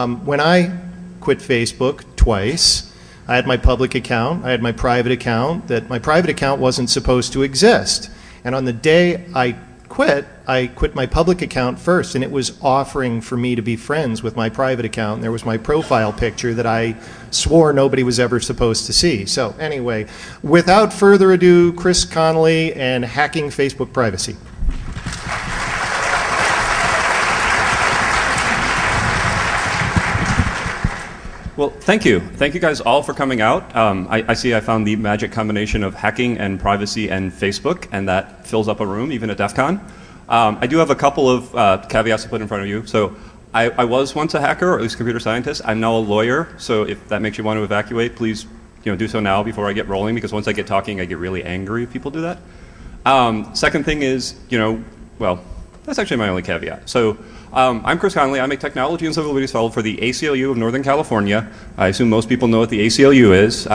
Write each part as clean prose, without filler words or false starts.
When I quit Facebook twice, I had my public account, I had my private account, that my private account wasn't supposed to exist. And on the day I quit my public account first, and it was offering for me to be friends with my private account. And there was my profile picture that I swore nobody was ever supposed to see. So anyway, without further ado, Chris Conley and hacking Facebook privacy. Well, thank you. Thank you guys all for coming out. I see I found the magic combination of hacking and privacy and Facebook, and that fills up a room, even at DEF CON. I do have a couple of caveats to put in front of you. So I was once a hacker, or at least a computer scientist. I'm now a lawyer, so if that makes you want to evacuate, please do so now before I get rolling, because once I get talking, I get really angry if people do that. Second thing is, well, that's actually my only caveat. So I'm Chris Conley. I'm a technology and civil liberties fellow for the ACLU of Northern California. I assume most people know what the ACLU is.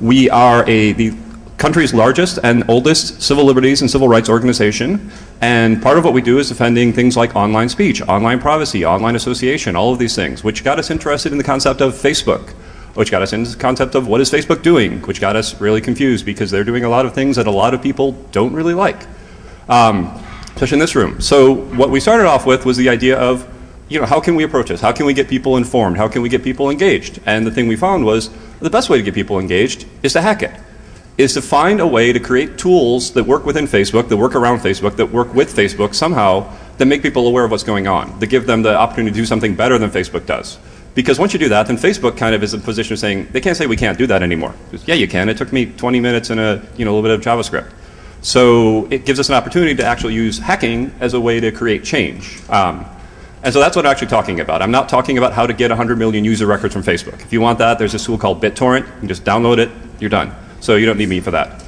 We are the country's largest and oldest civil liberties and civil rights organization. And part of what we do is defending things like online speech, online privacy, online association, all of these things, which got us interested in the concept of Facebook, which got us into the concept of what is Facebook doing, which got us really confused because they're doing a lot of things that a lot of people don't really like. Especially in this room. So what we started off with was the idea of, how can we approach this? How can we get people informed? How can we get people engaged? And the thing we found was the best way to get people engaged is to hack it, is to find a way to create tools that work within Facebook, that work around Facebook, that work with Facebook somehow, that make people aware of what's going on, that give them the opportunity to do something better than Facebook does. Because once you do that, then Facebook kind of is in a position of saying, they can't say we can't do that anymore. Because, yeah, you can. It took me 20 minutes and a little bit of JavaScript. So it gives us an opportunity to actually use hacking as a way to create change. And so that's what I'm actually talking about. I'm not talking about how to get 100 million user records from Facebook. If you want that, there's this tool called BitTorrent. You can just download it, you're done. So you don't need me for that.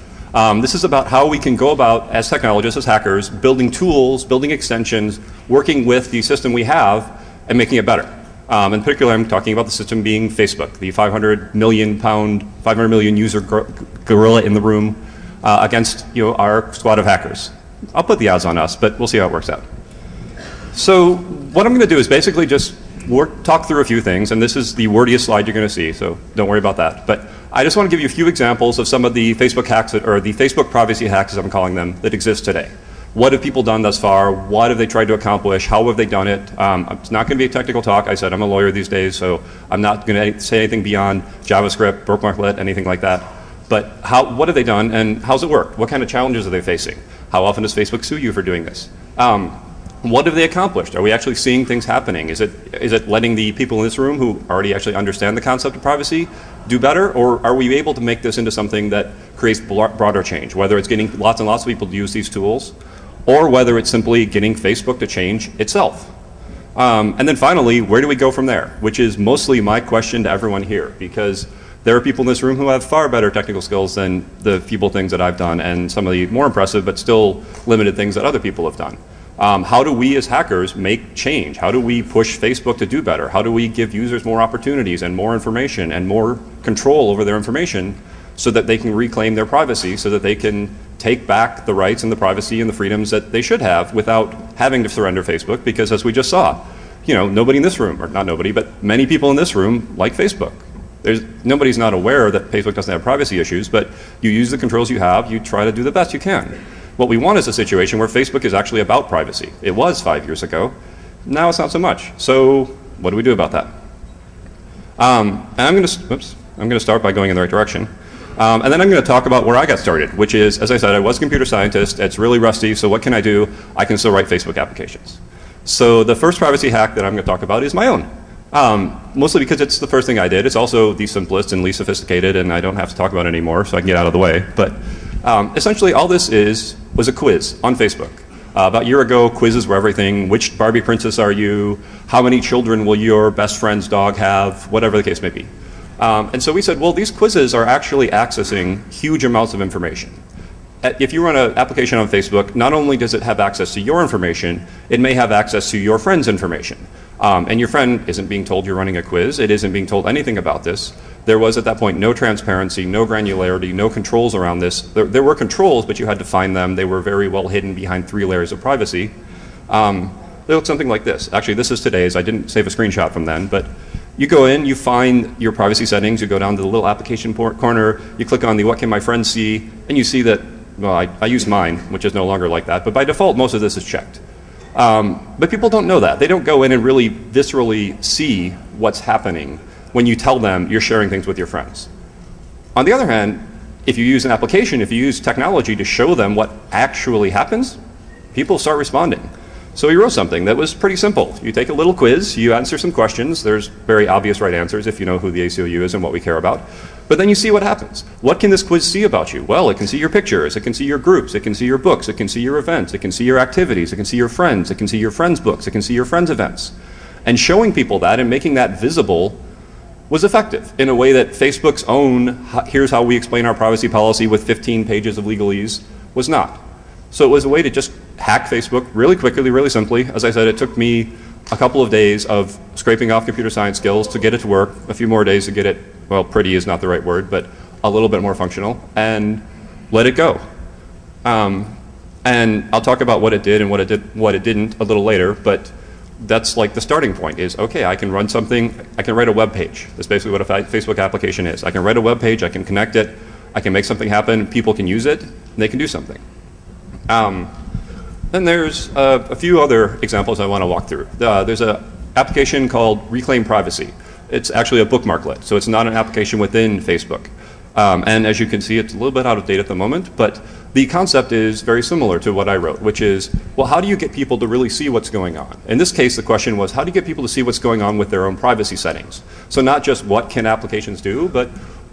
This is about how we can go about, as technologists, as hackers, building tools, building extensions, working with the system we have, and making it better. In particular, I'm talking about the system being Facebook, the 500 million user gorilla in the room, against our squad of hackers. I'll put the odds on us, but we'll see how it works out. So what I'm going to do is basically just talk through a few things, and this is the wordiest slide you're going to see, so don't worry about that. But I just want to give you a few examples of some of the Facebook hacks, or the Facebook privacy hacks, as I'm calling them, that exist today. What have people done thus far? What have they tried to accomplish? How have they done it? It's not going to be a technical talk. I said I'm a lawyer these days, so I'm not going to say anything beyond JavaScript, bookmarklet, anything like that. But what have they done, and how's it worked? What kind of challenges are they facing? How often does Facebook sue you for doing this? What have they accomplished? Are we actually seeing things happening? Is it letting the people in this room who already actually understand the concept of privacy do better, or are we able to make this into something that creates broader change, whether it's getting lots and lots of people to use these tools, or whether it's simply getting Facebook to change itself? And then finally, where do we go from there? Which is mostly my question to everyone here, because there are people in this room who have far better technical skills than the feeble things that I've done, and some of the more impressive but still limited things that other people have done. How do we as hackers make change? How do we push Facebook to do better? How do we give users more opportunities and more information and more control over their information so that they can reclaim their privacy, so that they can take back the rights and the privacy and the freedoms that they should have without having to surrender Facebook? Because as we just saw, nobody in this room, or not nobody, but many people in this room like Facebook. Nobody's not aware that Facebook doesn't have privacy issues, but you use the controls you have, you try to do the best you can. What we want is a situation where Facebook is actually about privacy. It was 5 years ago. Now it's not so much. So what do we do about that? And I'm going to start by going in the right direction. And then I'm going to talk about where I got started, which is, as I said, I was a computer scientist. It's really rusty, so what can I do? I can still write Facebook applications. So the first privacy hack that I'm going to talk about is my own. Mostly because it's the first thing I did. It's also the simplest and least sophisticated, and I don't have to talk about it anymore, so I can get out of the way. But essentially all this was a quiz on Facebook. About a year ago, quizzes were everything. Which Barbie princess are you? How many children will your best friend's dog have? Whatever the case may be. And so we said, well, these quizzes are actually accessing huge amounts of information. If you run an application on Facebook, not only does it have access to your information, it may have access to your friend's information. And your friend isn't being told you're running a quiz. It isn't being told anything about this. There was at that point no transparency, no granularity, no controls around this. There were controls, but you had to find them. They were very well hidden behind 3 layers of privacy. they look something like this. Actually, this is today's. I didn't save a screenshot from then, but you go in, you find your privacy settings, you go down to the little application corner, you click on the what can my friends see, and you see that, well, I use mine, which is no longer like that, but by default, most of this is checked. But people don't know that. They don't go in and really viscerally see what's happening when you tell them you're sharing things with your friends. On the other hand, if you use an application, if you use technology to show them what actually happens, people start responding. So we wrote something that was pretty simple. You take a little quiz, you answer some questions. There's very obvious right answers if you know who the ACLU is and what we care about. But then you see what happens. What can this quiz see about you? Well, it can see your pictures, it can see your groups, it can see your books, it can see your events, it can see your activities, it can see your friends, it can see your friends' books, it can see your friends' events. And showing people that and making that visible was effective in a way that Facebook's own, here's how we explain our privacy policy with 15 pages of legalese, was not. So it was a way to just hack Facebook really quickly, really simply. As I said, it took me a couple of days of scraping off computer science skills to get it to work, a few more days to get it, well, pretty is not the right word, but a little bit more functional, and let it go. And I'll talk about what it did and what it didn't a little later, but that's like the starting point is, okay, I can run something, I can write a web page. That's basically what a Facebook application is. I can write a web page, I can connect it, I can make something happen, people can use it, and they can do something. Then there's a few other examples I want to walk through. There's an application called Reclaim Privacy. It's actually a bookmarklet, so it's not an application within Facebook. And as you can see, it's a little bit out of date at the moment, but the concept is very similar to what I wrote, which is, well, how do you get people to really see what's going on? In this case, the question was, how do you get people to see what's going on with their own privacy settings? So not just what can applications do, but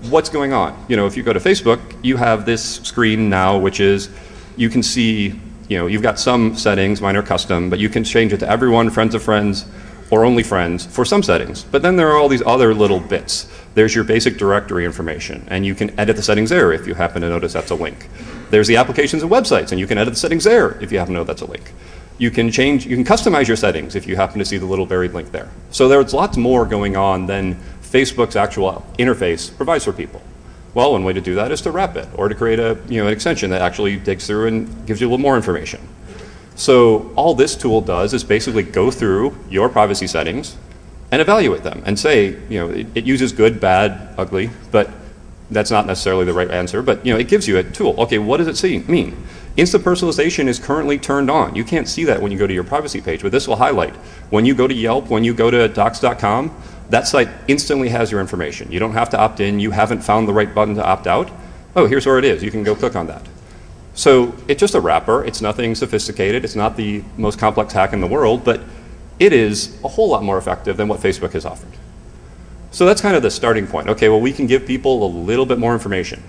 what's going on. You know, if you go to Facebook, you have this screen now, which is, you can see, you know, you've got some settings, mine are custom, but you can change it to everyone, friends of friends, or only friends for some settings. But then there are all these other little bits. There's your basic directory information, and you can edit the settings there if you happen to notice that's a link. There's the applications and websites, and you can edit the settings there if you happen to know that's a link. You can customize your settings if you happen to see the little buried link there. So there's lots more going on than Facebook's actual interface provides for people. Well, one way to do that is to wrap it, or to create an extension that actually digs through and gives you a little more information. So all this tool does is basically go through your privacy settings and evaluate them and say, it uses good, bad, ugly, but that's not necessarily the right answer, but it gives you a tool. Okay, what does it mean? Instant personalization is currently turned on. You can't see that when you go to your privacy page, but this will highlight. When you go to Yelp, when you go to docs.com, that site instantly has your information. You don't have to opt in. You haven't found the right button to opt out. Oh, here's where it is. You can go click on that. So it's just a wrapper. It's nothing sophisticated. It's not the most complex hack in the world, but it is a whole lot more effective than what Facebook has offered. So that's kind of the starting point. Okay, well, we can give people a little bit more information.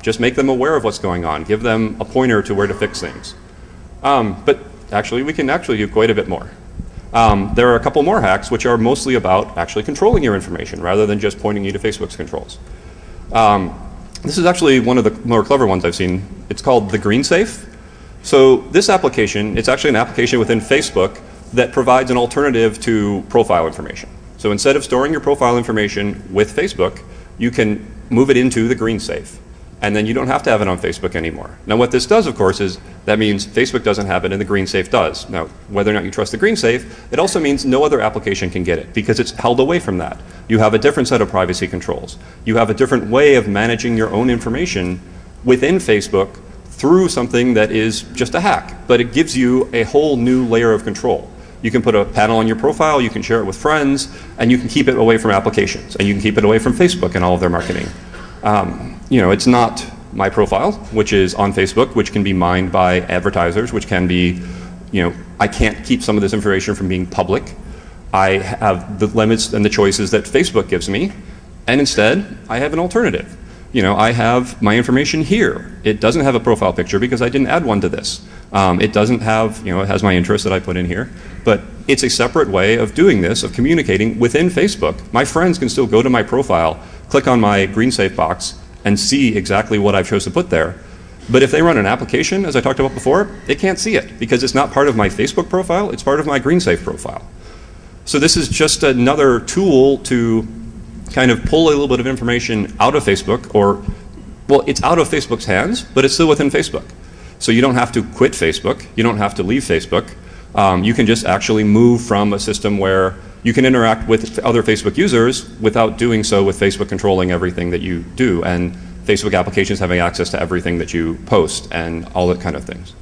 Just make them aware of what's going on. Give them a pointer to where to fix things. But actually, we can actually do quite a bit more. There are a couple more hacks which are mostly about actually controlling your information rather than just pointing you to Facebook's controls. This is actually one of the more clever ones I've seen. It's called the Green Safe. So this application, it's actually an application within Facebook that provides an alternative to profile information. So instead of storing your profile information with Facebook, you can move it into the Green Safe. And then you don't have to have it on Facebook anymore. Now what this does, of course, is that means Facebook doesn't have it and the Green Safe does. Now, whether or not you trust the Green Safe, it also means no other application can get it because it's held away from that. You have a different set of privacy controls. You have a different way of managing your own information within Facebook through something that is just a hack, but it gives you a whole new layer of control. You can put a panel on your profile, you can share it with friends, and you can keep it away from applications, and you can keep it away from Facebook and all of their marketing. It's not my profile, which is on Facebook, which can be mined by advertisers, which can be, I can't keep some of this information from being public. I have the limits and the choices that Facebook gives me, and instead, I have an alternative. I have my information here. It doesn't have a profile picture because I didn't add one to this. It doesn't have, it has my interests that I put in here, but it's a separate way of doing this, of communicating within Facebook. My friends can still go to my profile, click on my Green Safe box, and see exactly what I've chosen to put there. But if they run an application, as I talked about before, they can't see it because it's not part of my Facebook profile, it's part of my Green Safe profile. So this is just another tool to kind of pull a little bit of information out of Facebook, it's out of Facebook's hands, but it's still within Facebook. So you don't have to quit Facebook, you don't have to leave Facebook. You can just actually move from a system where you can interact with other Facebook users without doing so with Facebook controlling everything that you do, and Facebook applications having access to everything that you post and all that kind of things.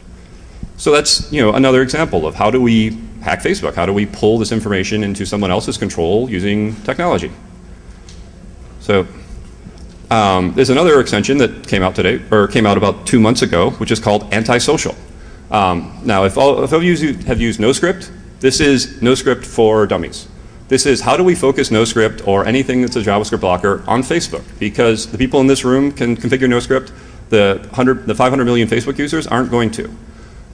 So that's another example of how do we hack Facebook? How do we pull this information into someone else's control using technology? So there's another extension that came out today, or came out about 2 months ago, which is called antisocial. Now, if all of you have used NoScript, this is NoScript for dummies. This is how do we focus NoScript or anything that's a JavaScript blocker on Facebook? Because the people in this room can configure NoScript, the 500 million Facebook users aren't going to.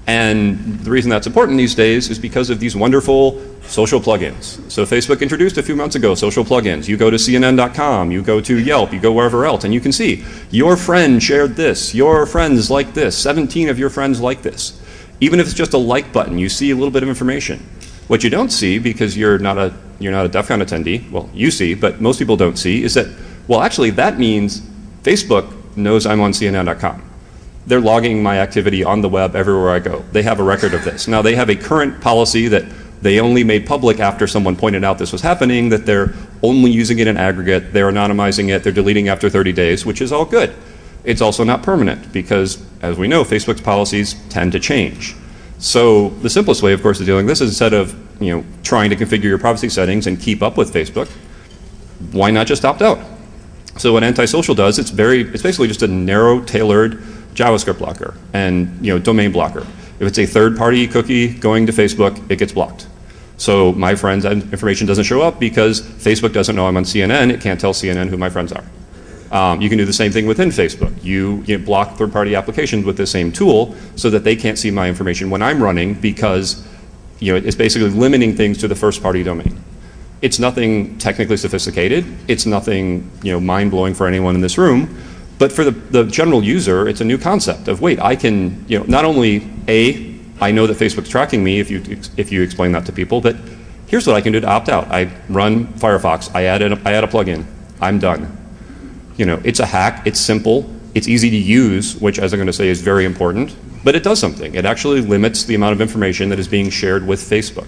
And the reason that's important these days is because of these wonderful social plugins. So Facebook introduced a few months ago social plugins. You go to CNN.com, you go to Yelp, you go wherever else, and you can see your friend shared this, your friends like this, 17 of your friends like this. Even if it's just a like button, you see a little bit of information. What you don't see, because you're not a DEF CON attendee, well, you see, but most people don't see, is that, well, actually that means Facebook knows I'm on CNN.com. They're logging my activity on the web everywhere I go. They have a record of this. Now, they have a current policy that they only made public after someone pointed out this was happening, that they're only using it in aggregate, they're anonymizing it, they're deleting after 30 days, which is all good. It's also not permanent because, as we know, Facebook's policies tend to change. So the simplest way, of course, of dealing with this is instead of trying to configure your privacy settings and keep up with Facebook, why not just opt out? So what antisocial does, it's basically just a narrow, tailored JavaScript blocker and domain blocker. If it's a third-party cookie going to Facebook, it gets blocked. So my friends' information doesn't show up because Facebook doesn't know I'm on CNN. It can't tell CNN who my friends are. You can do the same thing within Facebook. You block third-party applications with the same tool so that they can't see my information when I'm running because it's basically limiting things to the first-party domain. It's nothing technically sophisticated. It's nothing mind-blowing for anyone in this room. But for the general user, it's a new concept of, wait, I can, not only, I know that Facebook's tracking me if you explain that to people, but here's what I can do to opt out. I run Firefox, I add a plugin, I'm done. It's a hack, it's simple, it's easy to use, which, as I'm going to say, is very important, but it does something. It actually limits the amount of information that is being shared with Facebook.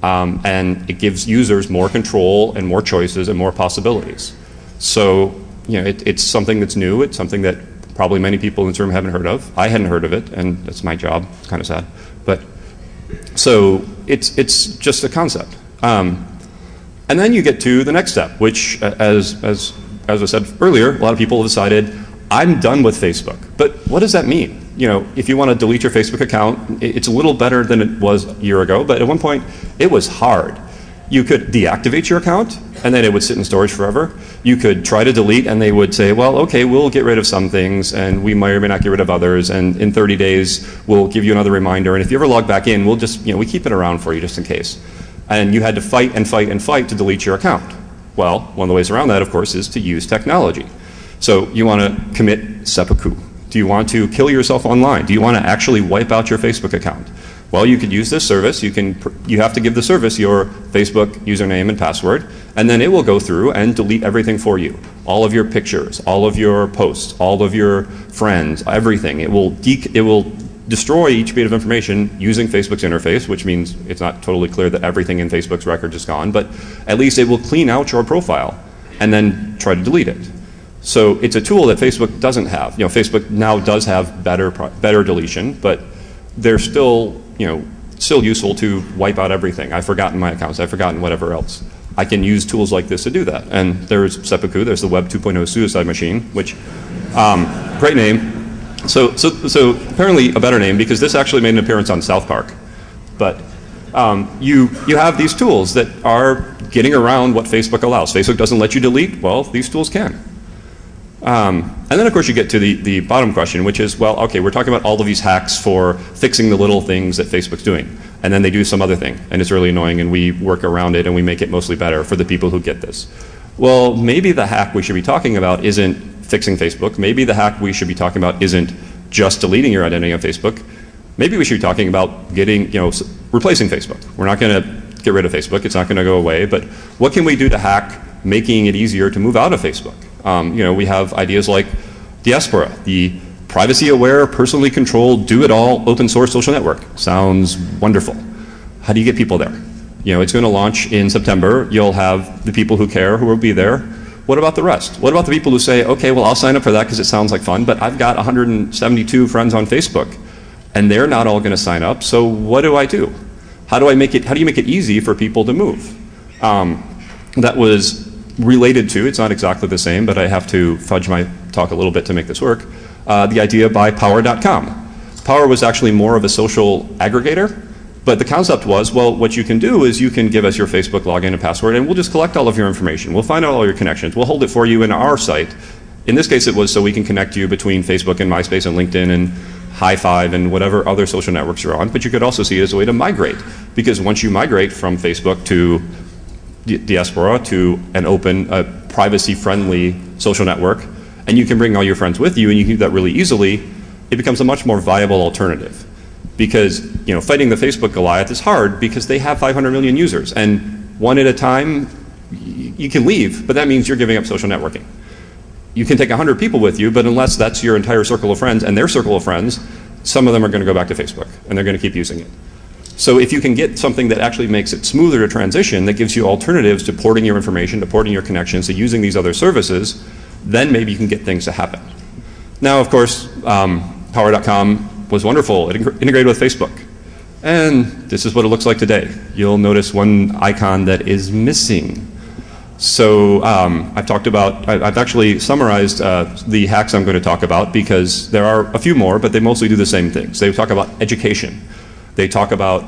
And it gives users more control and more choices and more possibilities. So, it's something that's new. It's something that probably many people in this room haven't heard of. I hadn't heard of it, and that's my job. It's kind of sad. But so it's just a concept. And then you get to the next step, which, as I said earlier, a lot of people have decided, I'm done with Facebook. But what does that mean? If you want to delete your Facebook account, it's a little better than it was a year ago, but at one point, it was hard. You could deactivate your account, and then it would sit in storage forever. You could try to delete, and they would say, well, okay, we'll get rid of some things, and we may or may not get rid of others, and in 30 days, we'll give you another reminder, and if you ever log back in, we'll just, we keep it around for you just in case. And you had to fight and fight and fight to delete your account. Well, one of the ways around that, of course, is to use technology. So you want to commit seppuku. Do you want to kill yourself online? Do you want to actually wipe out your Facebook account? Well, you could use this service. You have to give the service your Facebook username and password, and then it will go through and delete everything for you. All of your pictures, all of your posts, all of your friends, everything. It will destroy each bit of information using Facebook's interface, which means it's not totally clear that everything in Facebook's record is gone, but at least it will clean out your profile and then try to delete it. So it's a tool that Facebook doesn't have. Facebook now does have better deletion, but they're still useful to wipe out everything. I've forgotten my accounts, I've forgotten whatever else. I can use tools like this to do that. And there's seppuku, there's the Web 2.0 suicide machine, which, great name. So apparently a better name because this actually made an appearance on South Park. But you have these tools that are getting around what Facebook allows. Facebook doesn't let you delete, well, these tools can. And then, of course, you get to the bottom question, which is, well, okay, we're talking about all of these hacks for fixing the little things that Facebook's doing. And then they do some other thing, and it's really annoying, and we work around it, and we make it mostly better for the people who get this. Well, maybe the hack we should be talking about isn't fixing Facebook. Maybe the hack we should be talking about isn't just deleting your identity on Facebook. Maybe we should be talking about replacing Facebook. We're not going to get rid of Facebook. It's not going to go away. But what can we do to hack making it easier to move out of Facebook? We have ideas like Diaspora, the privacy-aware, personally controlled, do-it-all, open-source social network. Sounds wonderful. How do you get people there? It's going to launch in September. You'll have the people who care who will be there. What about the rest? What about the people who say, okay, well, I'll sign up for that because it sounds like fun, but I've got 172 friends on Facebook, and they're not all going to sign up, so what do I do? How do you make it easy for people to move? That was related to, it's not exactly the same, but I have to fudge my talk a little bit to make this work, the idea by Power.com. Power was actually more of a social aggregator, but the concept was, well, what you can do is you can give us your Facebook login and password, and we'll just collect all of your information. We'll find out all your connections. We'll hold it for you in our site. In this case, it was so we can connect you between Facebook and MySpace and LinkedIn and High Five and whatever other social networks you're on, but you could also see it as a way to migrate, because once you migrate from Facebook to Diaspora to an open, privacy-friendly social network, and you can bring all your friends with you and you can do that really easily, it becomes a much more viable alternative. Because fighting the Facebook Goliath is hard because they have 500 million users, and one at a time you can leave, but that means you're giving up social networking. You can take 100 people with you, but unless that's your entire circle of friends and their circle of friends, some of them are going to go back to Facebook and they're going to keep using it. So if you can get something that actually makes it smoother to transition, that gives you alternatives to porting your information, to porting your connections, to using these other services, then maybe you can get things to happen. Now, of course, Power.com was wonderful. It integrated with Facebook. And this is what it looks like today. You'll notice one icon that is missing. So I've actually summarized the hacks I'm going to talk about, because there are a few more, but they mostly do the same things. They talk about education. They talk about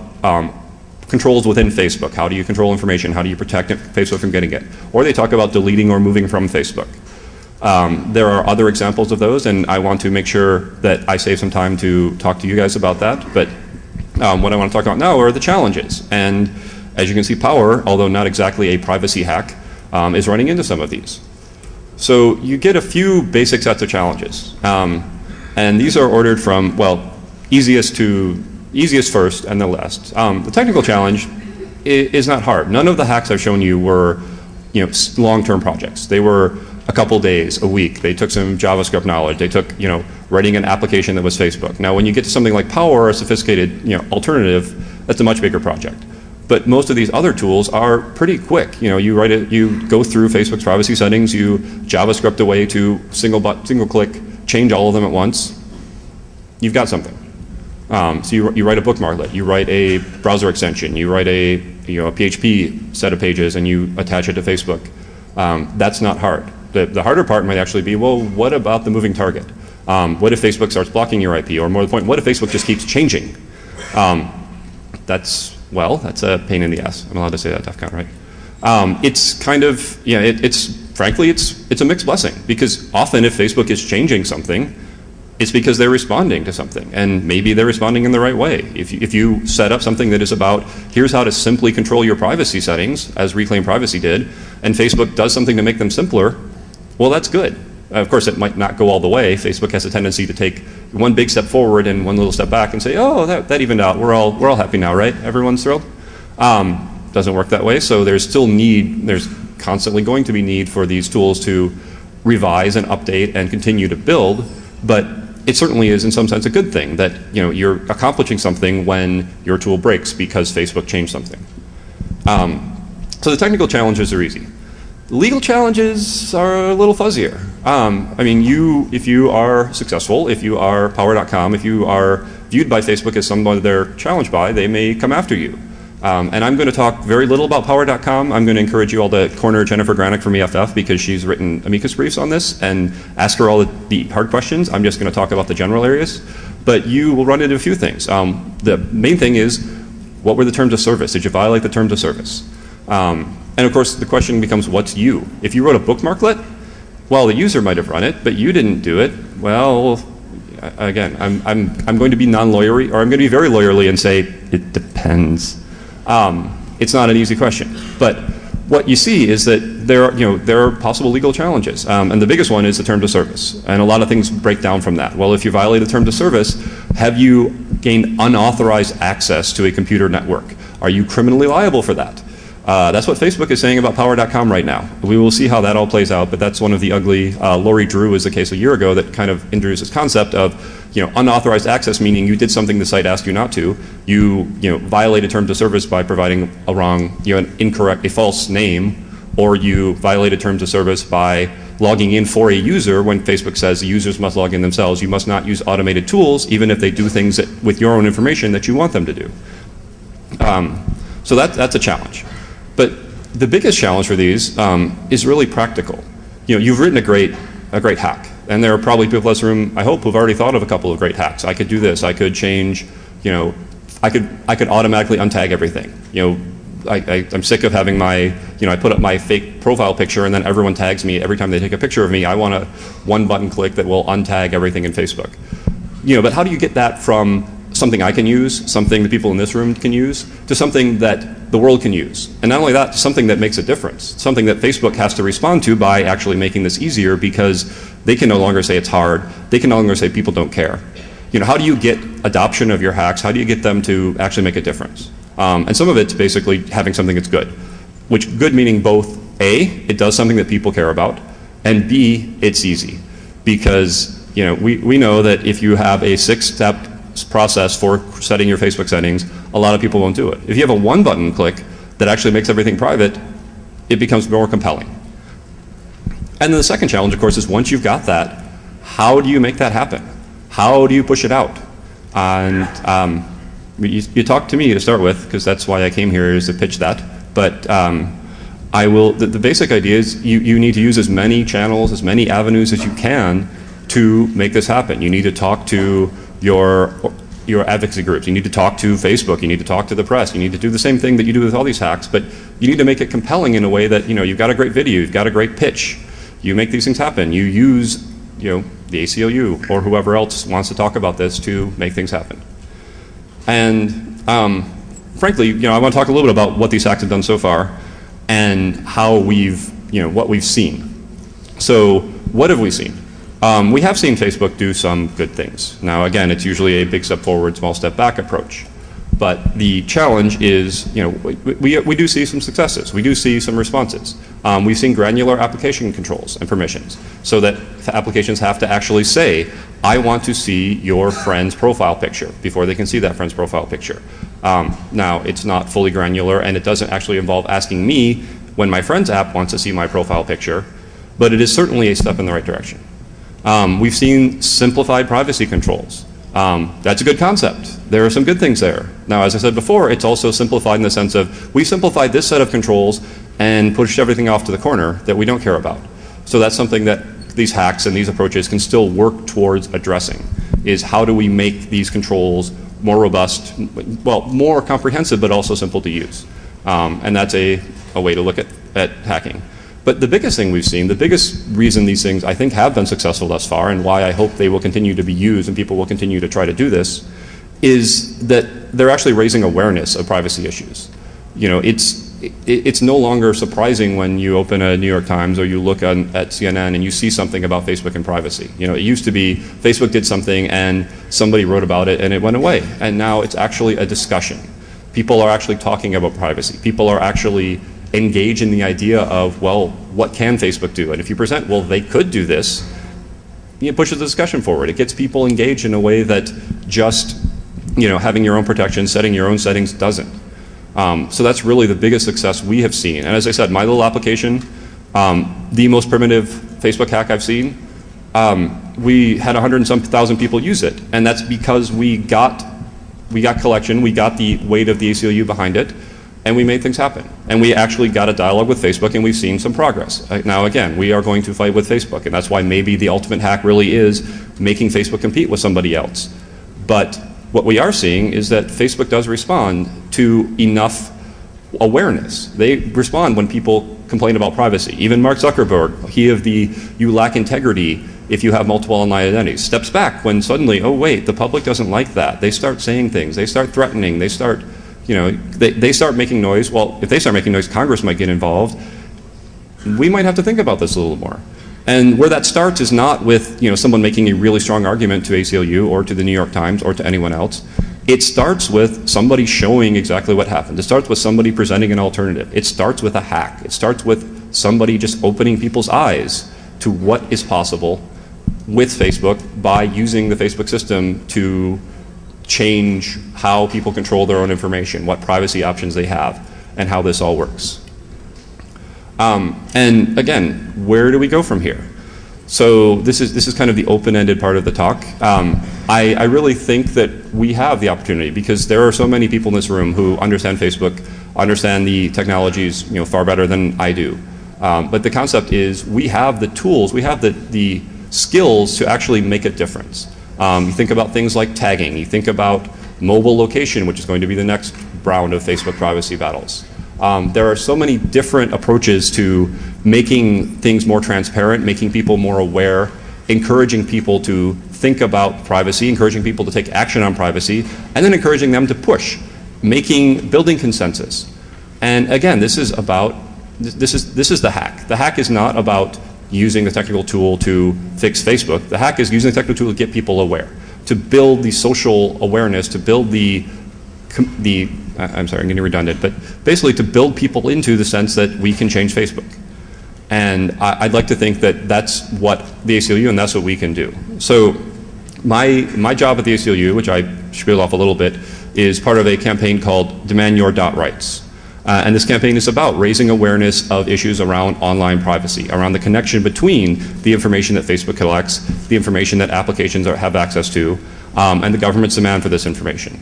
controls within Facebook. How do you control information? How do you protect Facebook from getting it? Or they talk about deleting or moving from Facebook. There are other examples of those, and I want to make sure that I save some time to talk to you guys about that. But what I want to talk about now are the challenges. And as you can see, Power, although not exactly a privacy hack, is running into some of these. So you get a few basic sets of challenges. And these are ordered from, well, easiest first and the last. The technical challenge is not hard. None of the hacks I've shown you were long-term projects. They were a couple days, a week. They took some JavaScript knowledge. They took, writing an application that was Facebook. Now, when you get to something like Power, a sophisticated, alternative, that's a much bigger project. But most of these other tools are pretty quick. You write it, you go through Facebook's privacy settings, you JavaScript away to single click, change all of them at once. You've got something. So you write a bookmarklet, you write a browser extension, you write a PHP set of pages, and you attach it to Facebook. That's not hard. The harder part might actually be, well, what about the moving target? What if Facebook starts blocking your IP? Or more to the point, what if Facebook just keeps changing? That's a pain in the ass. I'm allowed to say that, DEF CON, right? It's kind of, frankly, it's a mixed blessing, because often if Facebook is changing something, it's because they're responding to something, and maybe they're responding in the right way. If you set up something that is about, here's how to simply control your privacy settings, as Reclaim Privacy did, and Facebook does something to make them simpler, well, that's good. Of course, it might not go all the way. Facebook has a tendency to take one big step forward and one little step back and say, oh, that evened out. We're all happy now, right? Everyone's thrilled? Doesn't work that way, so there's constantly going to be need for these tools to revise and update and continue to build, but it certainly is in some sense a good thing that you're accomplishing something when your tool breaks because Facebook changed something. So the technical challenges are easy. The legal challenges are a little fuzzier. If you are successful, if you are Power.com, if you are viewed by Facebook as someone they're challenged by, they may come after you. And I'm going to talk very little about Power.com. I'm going to encourage you all to corner Jennifer Granick from EFF, because she's written amicus briefs on this, and ask her all the hard questions. I'm just going to talk about the general areas. But you will run into a few things. The main thing is, what were the terms of service? Did you violate the terms of service? And of course, the question becomes, what's you? If you wrote a bookmarklet, well, the user might have run it, but you didn't do it. Well, again, I'm going to be non-lawyery, or I'm going to be very lawyerly and say, it depends. It's not an easy question, but what you see is that there are possible legal challenges, and the biggest one is the terms of service, and a lot of things break down from that. Well, if you violate the terms of service, have you gained unauthorized access to a computer network? Are you criminally liable for that? That's what Facebook is saying about Power.com right now. We will see how that all plays out, but that's one of the ugly, Lori Drew was the case a year ago that kind of introduced this concept of unauthorized access, meaning you did something the site asked you not to. You violated terms of service by providing a wrong, an incorrect, a false name, or you violated terms of service by logging in for a user when Facebook says the users must log in themselves. You must not use automated tools, even if they do things with your own information that you want them to do. So that's a challenge. But the biggest challenge for these is really practical. You've written a great hack, and there are probably people in this room, I hope, who've already thought of a couple of great hacks. I could do this. I could change. I could automatically untag everything. I'm sick of having my, I put up my fake profile picture and then everyone tags me every time they take a picture of me. I want a one button click that will untag everything in Facebook. But how do you get that from something I can use, something the people in this room can use, to something that the world can use? And not only that, to something that makes a difference, something that Facebook has to respond to by actually making this easier, because they can no longer say it's hard. They can no longer say people don't care. How do you get adoption of your hacks? How do you get them to actually make a difference? And some of it's basically having something that's good, which good meaning both A, it does something that people care about, and B, it's easy. Because we know that if you have a 6-step process for setting your Facebook settings, a lot of people won't do it. If you have a one-button click that actually makes everything private, it becomes more compelling. And then the second challenge, of course, is once you've got that, how do you make that happen? How do you push it out? And you talked to me to start with, because that's why I came here, is to pitch that. But the basic idea is you need to use as many channels, as many avenues as you can to make this happen. You need to talk to your advocacy groups. You need to talk to Facebook. You need to talk to the press. You need to do the same thing that you do with all these hacks, but you need to make it compelling in a way that, you've got a great video, you've got a great pitch. You make these things happen. You use, the ACLU or whoever else wants to talk about this to make things happen. And frankly, I want to talk a little bit about what these hacks have done so far and how what we've seen. So what have we seen? We have seen Facebook do some good things. Now, again, it's usually a big step forward, small step back approach. But the challenge is, we do see some successes. We do see some responses. We've seen granular application controls and permissions, so that applications have to actually say, I want to see your friend's profile picture before they can see that friend's profile picture. Now, it's not fully granular, and it doesn't actually involve asking me when my friend's app wants to see my profile picture, but it is certainly a step in the right direction. We've seen simplified privacy controls. That's a good concept. There are some good things there. Now, as I said before, it's also simplified in the sense of we simplified this set of controls and pushed everything off to the corner that we don't care about. So that's something that these hacks and these approaches can still work towards addressing, is how do we make these controls more robust, well, more comprehensive, but also simple to use. And that's a way to look at hacking. But the biggest thing we've seen, the biggest reason these things I think have been successful thus far, and why I hope they will continue to be used and people will continue to try to do this, is that they're actually raising awareness of privacy issues. It's no longer surprising when you open a New York Times or you look at CNN and you see something about Facebook and privacy. It used to be Facebook did something and somebody wrote about it and it went away. And now it's actually a discussion. People are actually talking about privacy. People are actually engaged in the idea of, well, what can Facebook do? And if you present, well, they could do this, it pushes the discussion forward. It gets people engaged in a way that just having your own protection, setting your own settings doesn't. So that's really the biggest success we have seen. And as I said, my little application, the most primitive Facebook hack I've seen, we had 100 and some thousand people use it. And that's because we got collection, we got the weight of the ACLU behind it, and we made things happen. And we actually got a dialogue with Facebook, and we've seen some progress. Now, again, we are going to fight with Facebook, and that's why maybe the ultimate hack really is making Facebook compete with somebody else. But what we are seeing is that Facebook does respond to enough awareness. They respond when people complain about privacy. Even Mark Zuckerberg, he of the "you lack integrity if you have multiple online identities," steps back when suddenly, oh wait, the public doesn't like that. They start saying things, they start threatening, they start making noise. Well, if they start making noise, Congress might get involved. We might have to think about this a little more. And where that starts is not with someone making a really strong argument to ACLU or to the New York Times or to anyone else. It starts with somebody showing exactly what happened. It starts with somebody presenting an alternative. It starts with a hack. It starts with somebody just opening people's eyes to what is possible with Facebook by using the Facebook system to change how people control their own information, what privacy options they have, and how this all works. And again, where do we go from here? So this is kind of the open-ended part of the talk. I really think that we have the opportunity because there are so many people in this room who understand Facebook, understand the technologies, far better than I do. But the concept is we have the tools, we have the skills to actually make a difference. You think about things like tagging, you think about mobile location, which is going to be the next round of Facebook privacy battles. There are so many different approaches to making things more transparent, making people more aware, encouraging people to think about privacy, encouraging people to take action on privacy, and then encouraging them to push, building consensus. And again, this is the hack. The hack is not about using the technical tool to fix Facebook. The hack is using the technical tool to get people aware, to build the social awareness, to build I'm sorry, I'm getting redundant, but basically to build people into the sense that we can change Facebook. And I'd like to think that that's what the ACLU and that's what we can do. So my job at the ACLU, which I spiel off a little bit, is part of a campaign called Demand Your .rights. And this campaign is about raising awareness of issues around online privacy, around the connection between the information that Facebook collects, the information that applications have access to, and the government's demand for this information.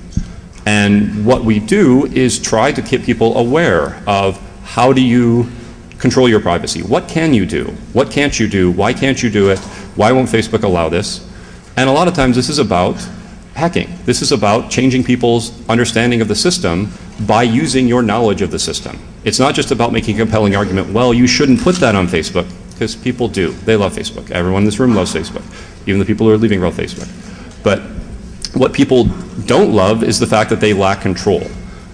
And what we do is try to get people aware of how do you control your privacy. What can you do? What can't you do? Why can't you do it? Why won't Facebook allow this? And a lot of times this is about hacking. This is about changing people's understanding of the system by using your knowledge of the system. It's not just about making a compelling argument, well, you shouldn't put that on Facebook, because people do. They love Facebook. Everyone in this room loves Facebook, even the people who are leaving love Facebook. But what people don't love is the fact that they lack control.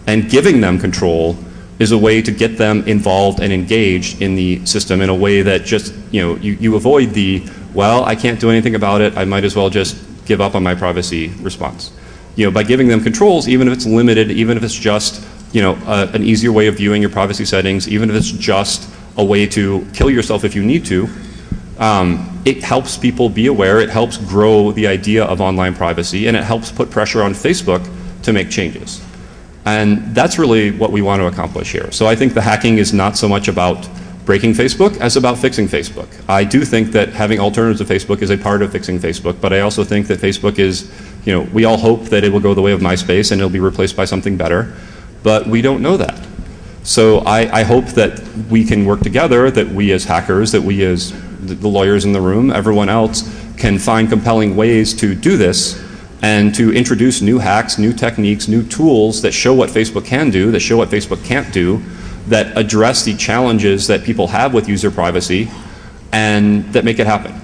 And giving them control is a way to get them involved and engaged in the system in a way that just, you avoid the, well, I can't do anything about it, I might as well just give up on my privacy response. By giving them controls, even if it's limited, even if it's just, an easier way of viewing your privacy settings, even if it's just a way to kill yourself if you need to, it helps people be aware, it helps grow the idea of online privacy, and it helps put pressure on Facebook to make changes. And that's really what we want to accomplish here. So I think the hacking is not so much about breaking Facebook as about fixing Facebook. I do think that having alternatives to Facebook is a part of fixing Facebook, but I also think that Facebook is, we all hope that it will go the way of MySpace and it'll be replaced by something better, but we don't know that. So I hope that we can work together, that we as hackers, that we as the lawyers in the room, everyone else, can find compelling ways to do this and to introduce new hacks, new techniques, new tools that show what Facebook can do, that show what Facebook can't do, that address the challenges that people have with user privacy, and that make it happen.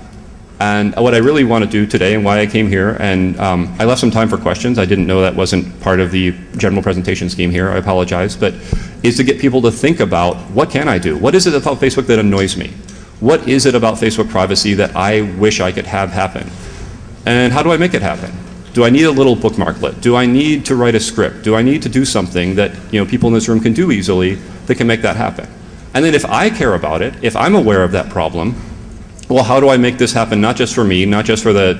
And what I really want to do today, and why I came here, and I left some time for questions. I didn't know that wasn't part of the general presentation scheme here. I apologize. But is to get people to think about, what can I do? What is it about Facebook that annoys me? What is it about Facebook privacy that I wish I could have happen? And how do I make it happen? Do I need a little bookmarklet? Do I need to write a script? Do I need to do something that people in this room can do easily that can make that happen? And then if I care about it, if I'm aware of that problem, well, how do I make this happen, not just for me, not just for the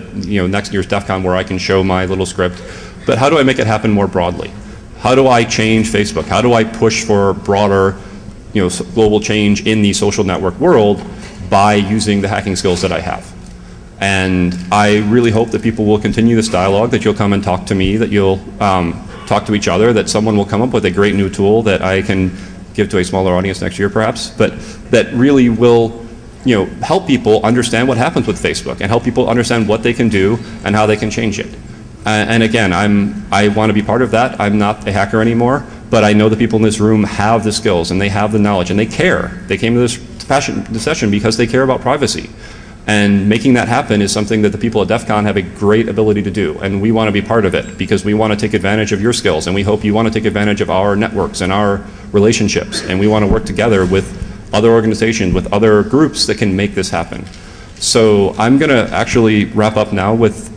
next year's DEF CON where I can show my little script, but how do I make it happen more broadly? How do I change Facebook? How do I push for broader global change in the social network world by using the hacking skills that I have? And I really hope that people will continue this dialogue, that you'll come and talk to me, that you'll talk to each other, that someone will come up with a great new tool that I can give to a smaller audience next year perhaps, but that really will help people understand what happens with Facebook and help people understand what they can do and how they can change it. And again, I want to be part of that. I'm not a hacker anymore, but I know the people in this room have the skills and they have the knowledge and they care. They came to this session because they care about privacy. And making that happen is something that the people at DEF CON have a great ability to do. And we want to be part of it because we want to take advantage of your skills. And we hope you want to take advantage of our networks and our relationships. And we want to work together with other organizations, with other groups that can make this happen. So I'm going to actually wrap up now with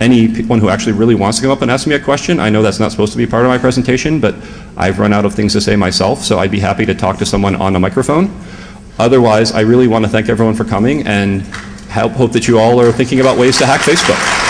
anyone who actually really wants to come up and ask me a question. I know that's not supposed to be part of my presentation, but I've run out of things to say myself. So I'd be happy to talk to someone on a microphone. Otherwise, I really want to thank everyone for coming and hope that you all are thinking about ways to hack Facebook.